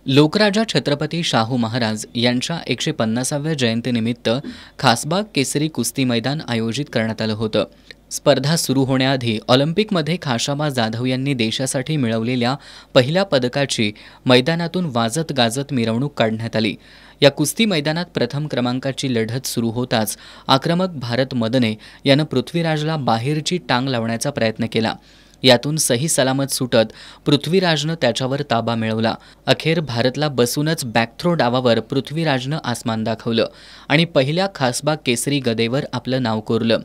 लोकराजा छत्रपती शाहू महाराज यांच्या 150व्या जयंतीनिमित्त खासबाग केसरी कुस्ती मैदान आयोजित करण्यात आलं होतं। स्पर्धा सुरू होण्याआधी ऑलिम्पिकमध्ये खाशाबा जाधव यांनी देशासाठी मिळवलेल्या पहिल्या पदकाची मैदानातून वाजत गाजत मिरवणूक काढण्यात आली। या कुस्ती मैदानात प्रथम क्रमांकाची लढत सुरू होताच आक्रमक भारत मदने यानं पृथ्वीराजला बाहेरची टांग लावण्याचा प्रयत्न केला। यातून सही सलामत सुटत पृथ्वीराजनं त्याच्यावर ताबा मिळवला। अखेर भारतला बसूनच बॅकथ्रो डावावर पृथ्वीराजनं आसमान दाखवलं आणि पहिल्या खासबाग केसरी गदेवर आपलं नाव कोरलं।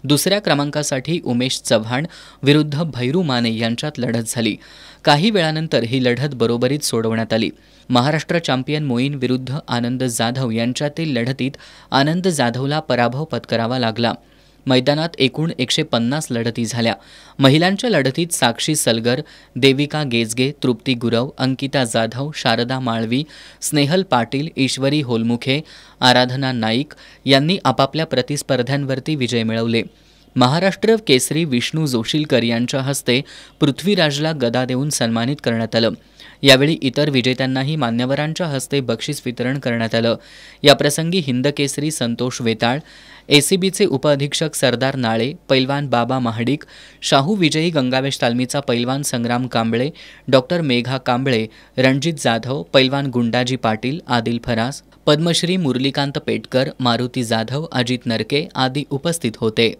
दुसऱ्या क्रमांकासाठी उमेश चव्हाण विरुद्ध भैरू माने यांच्यात लढत झाली। काही वेळानंतर ही लढत बरोबरीत सोडवण्यात आली। महाराष्ट्र चॅम्पियन मोईन विरुद्ध आनंद जाधव यांच्यातील लढतीत आनंद जाधवला पराभव पत्करावा लागला। मैदानात एकूण 150 लढती झाल्या। महिलांच्या लढतीत साक्षी सलगर, देविका गेजगे, तृप्ती गुरव, अंकिता जाधव, शारदा माळवी, स्नेहल पाटील, ईश्वरी होलमुखे, आराधना नाईक यांनी आपापल्या प्रतिस्पर्ध्यांवरती विजय मिळवले। महाराष्ट्र केसरी विष्णू जोशीलकर यांच्या हस्ते पृथ्वीराजला गदा देऊन सन्मानित करण्यात आलं। यावेळी इतर विजेत्यांनाही मान्यवरांच्या हस्ते बक्षीस वितरण करण्यात आलं। याप्रसंगी हिंदकेसरी संतोष वेताळ, एसीबीचे उपअधीक्षक सरदार नाळे, पैलवान बाबा महाडिक, शाहू विजयी गंगावेश तालमीचा पैलवान संग्राम कांबळे, डॉक्टर मेघा कांबळे, रणजित जाधव, पैलवान गुंडाजी पाटील, आदिल फरास, पद्मश्री मुरलीकांत पेटकर, मारुती जाधव, अजित नरके आदी उपस्थित होते।